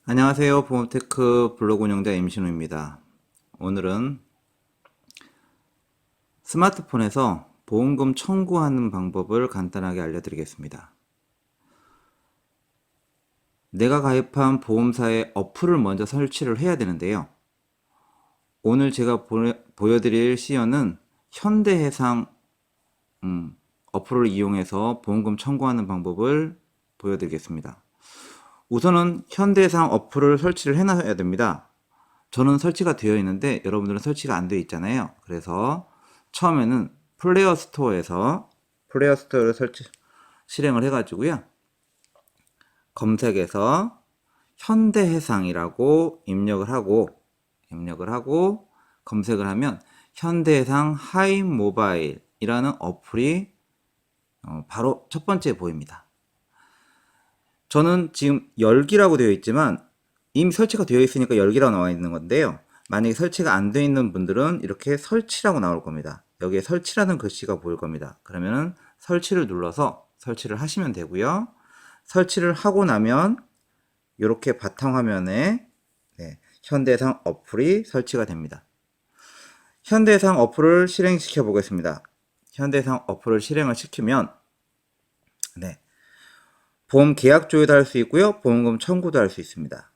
안녕하세요. 보험테크 블로그 운영자 임신우입니다. 오늘은 스마트폰에서 보험금 청구하는 방법을 간단하게 알려드리겠습니다. 내가 가입한 보험사의 어플을 먼저 설치를 해야 되는데요. 오늘 제가 보여드릴 시연은 현대해상 어플을 이용해서 보험금 청구하는 방법을 보여드리겠습니다. 우선은 현대해상 어플을 설치를 해놔야 됩니다. 저는 설치가 되어 있는데 여러분들은 설치가 안 되어 있잖아요. 그래서 처음에는 플레이어 스토어를 실행을 해가지고요. 검색에서 현대해상이라고 입력을 하고 검색을 하면 현대해상 하이모바일이라는 어플이 바로 첫 번째 보입니다. 저는 지금 열기라고 되어 있지만 이미 설치가 되어 있으니까 열기라고 나와 있는 건데요. 만약에 설치가 안 되어 있는 분들은 이렇게 설치라고 나올 겁니다. 여기에 설치라는 글씨가 보일 겁니다. 그러면은 설치를 눌러서 설치를 하시면 되고요. 설치를 하고 나면 이렇게 바탕화면에 현대해상 어플이 설치가 됩니다. 현대해상 어플을 실행시켜 보겠습니다. 현대해상 어플을 실행을 시키면 보험 계약 조회도 할 수 있고요. 보험금 청구도 할 수 있습니다.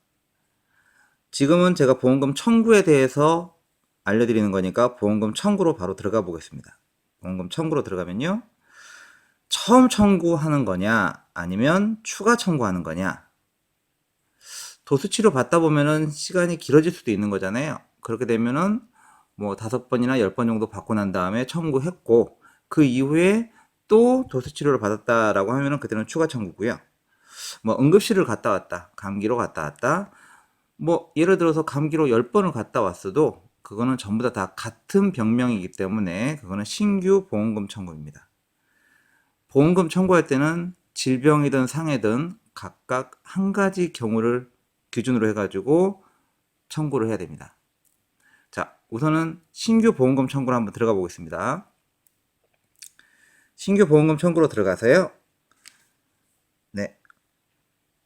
지금은 제가 보험금 청구에 대해서 알려드리는 거니까 보험금 청구로 바로 들어가 보겠습니다. 보험금 청구로 들어가면요. 처음 청구하는 거냐 아니면 추가 청구하는 거냐. 도수치료 받다 보면은 시간이 길어질 수도 있는 거잖아요. 그렇게 되면은 뭐 5번이나 10번 정도 받고 난 다음에 청구했고 그 이후에 또 도수치료를 받았다라고 하면은 그때는 추가 청구고요. 뭐 응급실을 갔다 왔다, 감기로 갔다 왔다, 뭐 예를 들어서 감기로 10번을 갔다 왔어도 그거는 전부 다 같은 병명이기 때문에 그거는 신규 보험금 청구입니다. 보험금 청구할 때는 질병이든 상해든 각각 한 가지 경우를 기준으로 해가지고 청구를 해야 됩니다. 자, 우선은 신규 보험금 청구를 한번 들어가 보겠습니다. 신규 보험금 청구로 들어가서요.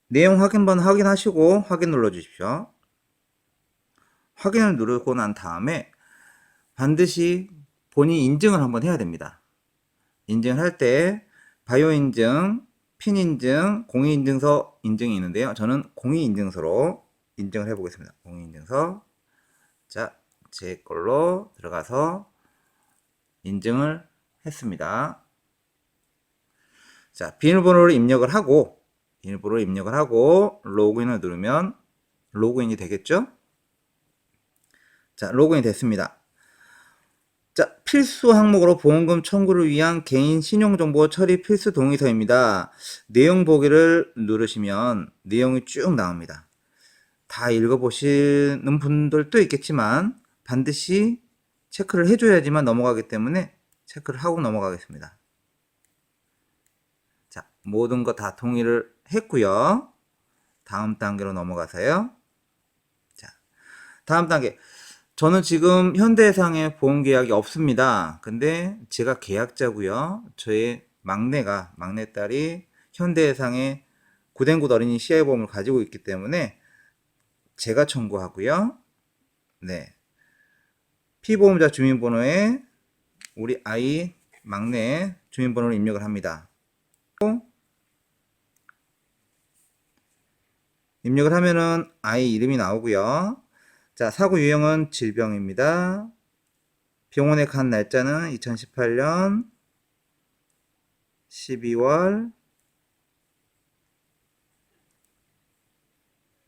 내용 확인번 확인하시고 확인 눌러 주십시오. 확인을 누르고 난 다음에 반드시 본인 인증을 한번 해야 됩니다. 인증을 할 때 바이오 인증, 핀 인증, 공인인증서 인증이 있는데요. 저는 공인인증서로 인증을 해보겠습니다. 공인인증서. 자, 제 걸로 들어가서 인증을 했습니다. 자, 비밀번호를 입력을 하고 로그인을 누르면 로그인이 되겠죠? 자, 로그인이 됐습니다. 자, 필수 항목으로 보험금 청구를 위한 개인 신용정보 처리 필수 동의서입니다. 내용 보기를 누르시면 내용이 쭉 나옵니다. 다 읽어보시는 분들도 있겠지만 반드시 체크를 해줘야지만 넘어가기 때문에 체크를 하고 넘어가겠습니다. 자, 모든 거 다 동의를 했고요. 다음 단계로 넘어가서요. 자, 다음 단계. 저는 지금 현대해상에 보험 계약이 없습니다. 근데 제가 계약자고요. 저의 막내딸이 현대해상에 구den굿 어린이 CI 보험을 가지고 있기 때문에 제가 청구하고요. 피보험자 주민번호에 우리 아이 막내 주민번호를 입력을 합니다. 입력을 하면은 아이 이름이 나오고요. 자, 사고 유형은 질병입니다. 병원에 간 날짜는 2018년 12월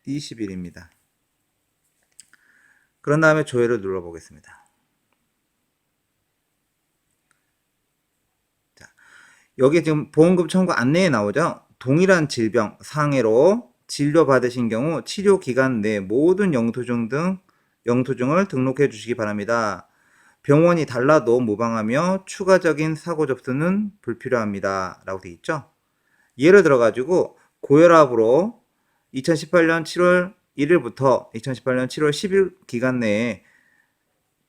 20일입니다. 그런 다음에 조회를 눌러 보겠습니다. 자, 여기 지금 보험금 청구 안내에 나오죠? 동일한 질병, 상해로 진료받으신 경우 치료 기간 내 모든 영수증을 등록해 주시기 바랍니다. 병원이 달라도 무방하며 추가적인 사고 접수는 불필요합니다. 라고 되어 있죠? 예를 들어 가지고 고혈압으로 2018년 7월 1일부터 2018년 7월 10일 기간 내에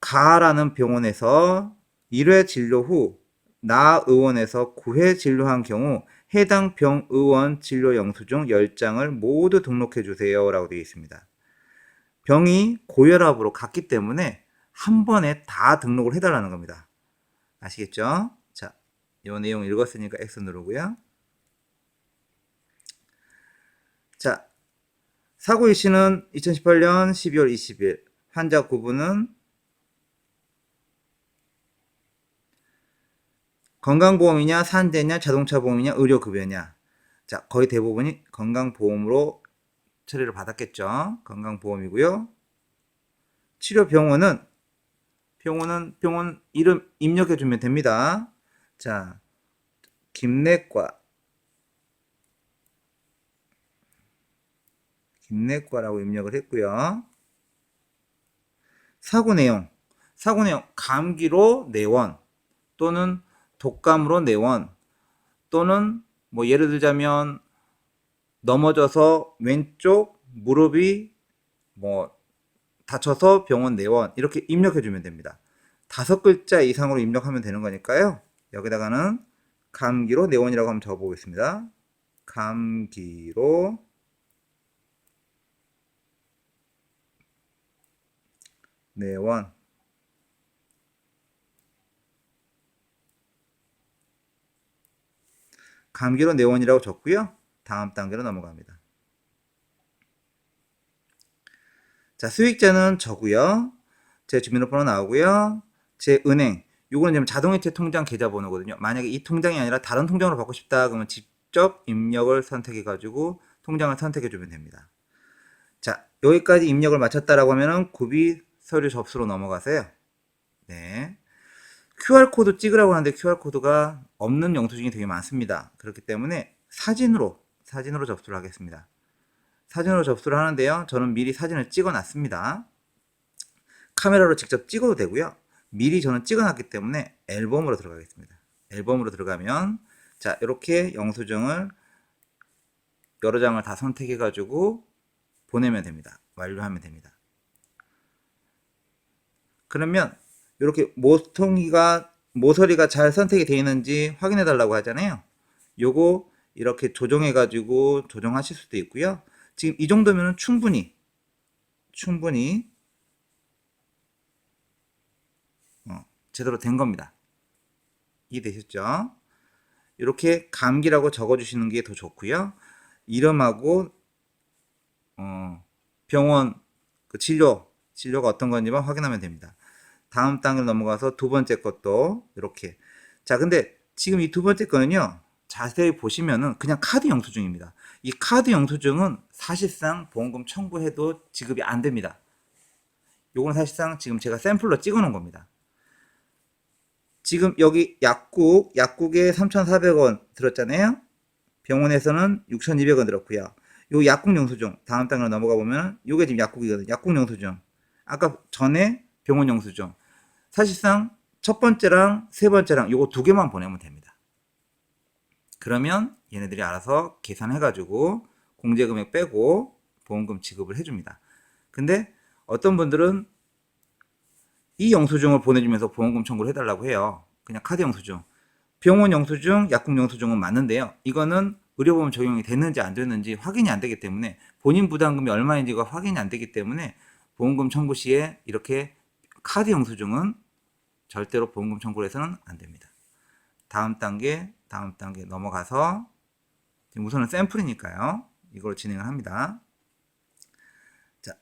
가라는 병원에서 1회 진료 후 나 의원에서 9회 진료한 경우 해당 병의원 진료 영수증 10장을 모두 등록해 주세요 라고 되어 있습니다. 병이 고혈압으로 갔기 때문에 한 번에 다 등록을 해달라는 겁니다. 아시겠죠? 자, 이 내용 읽었으니까 X 누르고요. 자, 사고 일시는 2018년 12월 20일, 환자 구분은 건강보험이냐, 산재냐, 자동차보험이냐, 의료급여냐. 자, 거의 대부분이 건강보험으로 처리를 받았겠죠. 건강보험이고요. 치료병원은 병원 이름 입력해주면 됩니다. 자, 김내과라고 입력을 했고요. 사고 내용, 감기로 내원 또는 독감으로 내원 또는 뭐 예를 들자면 넘어져서 왼쪽 무릎이 뭐 다쳐서 병원 내원 이렇게 입력해주면 됩니다. 5글자 이상으로 입력하면 되는 거니까요. 여기다가는 감기로 내원이라고 한번 적어보겠습니다. 감기로 내원. 감기로 내원이라고 적고요. 다음 단계로 넘어갑니다. 자, 수익자는 저고요. 제 주민등록번호 나오고요. 제 은행, 요거는 지금 자동이체 통장 계좌번호거든요. 만약에 이 통장이 아니라 다른 통장으로 받고 싶다 그러면 직접 입력을 선택해 가지고 통장을 선택해 주면 됩니다. 자, 여기까지 입력을 마쳤다라고 하면은 구비 서류 접수로 넘어가세요. 네. QR코드 찍으라고 하는데 QR코드가 없는 영수증이 되게 많습니다. 그렇기 때문에 사진으로 접수를 하겠습니다. 사진으로 접수를 하는데요. 저는 미리 사진을 찍어 놨습니다. 카메라로 직접 찍어도 되고요. 미리 저는 찍어 놨기 때문에 앨범으로 들어가겠습니다. 앨범으로 들어가면 자, 이렇게 영수증을 여러 장을 다 선택해 가지고 보내면 됩니다. 완료하면 됩니다. 그러면 이렇게 모서리가 잘 선택이 되어 있는지 확인해 달라고 하잖아요. 요거 이렇게 조정해 가지고 조정하실 수도 있고요. 지금 이 정도면 충분히 제대로 된 겁니다. 이해되셨죠? 이렇게 감기라고 적어주시는 게 더 좋고요. 이름하고 병원 그 진료가 어떤 건지만 확인하면 됩니다. 다음 단계로 넘어가서 두 번째 것도 이렇게. 자, 근데 지금 이 두 번째 거는요. 자세히 보시면은 그냥 카드 영수증입니다. 이 카드 영수증은 사실상 보험금 청구해도 지급이 안 됩니다. 요건 사실상 지금 제가 샘플로 찍어 놓은 겁니다. 지금 여기 약국에 3,400원 들었잖아요. 병원에서는 6,200원 들었고요. 요 약국 영수증 다음 단계로 넘어가 보면 요게 지금 약국이거든요. 약국 영수증. 아까 전에 병원 영수증. 사실상 첫 번째랑 세 번째랑 요거 두 개만 보내면 됩니다. 그러면 얘네들이 알아서 계산해가지고 공제금액 빼고 보험금 지급을 해줍니다. 근데 어떤 분들은 이 영수증을 보내주면서 보험금 청구를 해달라고 해요. 그냥 카드 영수증. 병원 영수증, 약국 영수증은 맞는데요. 이거는 의료보험 적용이 됐는지 안 됐는지 확인이 안 되기 때문에 본인 부담금이 얼마인지가 확인이 안 되기 때문에 보험금 청구 시에 이렇게 카드 영수증은 절대로 보험금 청구를 해서는 안 됩니다. 다음 단계 넘어가서 지금 우선은 샘플이니까요. 이걸 진행을 합니다. 자,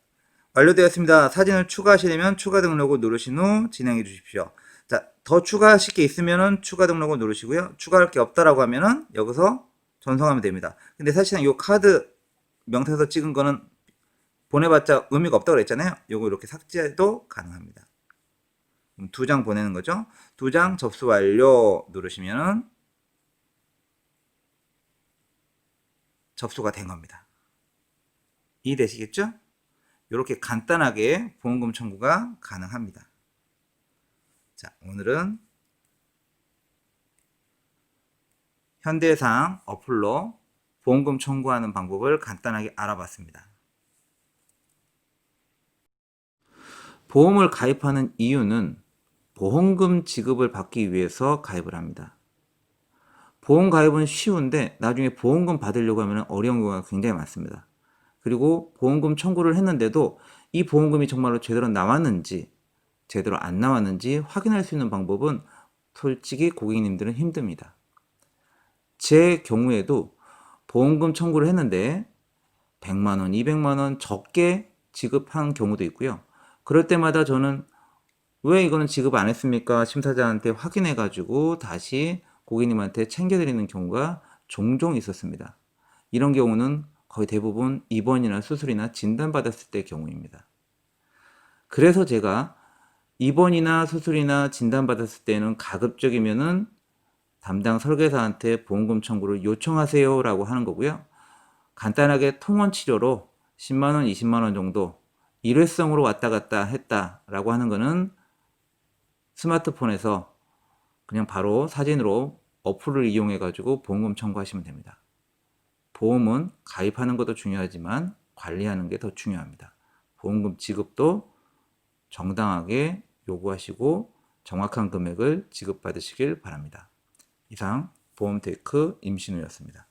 완료되었습니다. 사진을 추가하시려면 추가 등록을 누르신 후 진행해 주십시오. 자, 더 추가하실 게 있으면은 추가 등록을 누르시고요. 추가할 게 없다라고 하면은 여기서 전송하면 됩니다. 근데 사실상 이 카드 명태에서 찍은 거는 보내봤자 의미가 없다고 그랬잖아요. 요거 이렇게 삭제도 가능합니다. 2장 보내는 거죠. 2장 접수 완료 누르시면은 접수가 된 겁니다. 이해되시겠죠? 이렇게 간단하게 보험금 청구가 가능합니다. 자, 오늘은 현대해상 어플로 보험금 청구하는 방법을 간단하게 알아봤습니다. 보험을 가입하는 이유는 보험금 지급을 받기 위해서 가입을 합니다. 보험 가입은 쉬운데 나중에 보험금 받으려고 하면 어려운 경우가 굉장히 많습니다. 그리고 보험금 청구를 했는데도 이 보험금이 정말로 제대로 나왔는지 제대로 안 나왔는지 확인할 수 있는 방법은 솔직히 고객님들은 힘듭니다. 제 경우에도 보험금 청구를 했는데 100만원, 200만원 적게 지급한 경우도 있고요. 그럴 때마다 저는 왜 이거는 지급 안 했습니까? 심사자한테 확인해가지고 다시 고객님한테 챙겨드리는 경우가 종종 있었습니다. 이런 경우는 거의 대부분 입원이나 수술이나 진단받았을 때 경우입니다. 그래서 제가 입원이나 수술이나 진단받았을 때는 가급적이면은 담당 설계사한테 보험금 청구를 요청하세요 라고 하는 거고요. 간단하게 통원 치료로 10만원, 20만원 정도 일회성으로 왔다 갔다 했다라고 하는 거는 스마트폰에서 그냥 바로 사진으로 어플을 이용해 가지고 보험금 청구하시면 됩니다. 보험은 가입하는 것도 중요하지만 관리하는 게 더 중요합니다. 보험금 지급도 정당하게 요구하시고 정확한 금액을 지급받으시길 바랍니다. 이상 보험테크 임신우였습니다.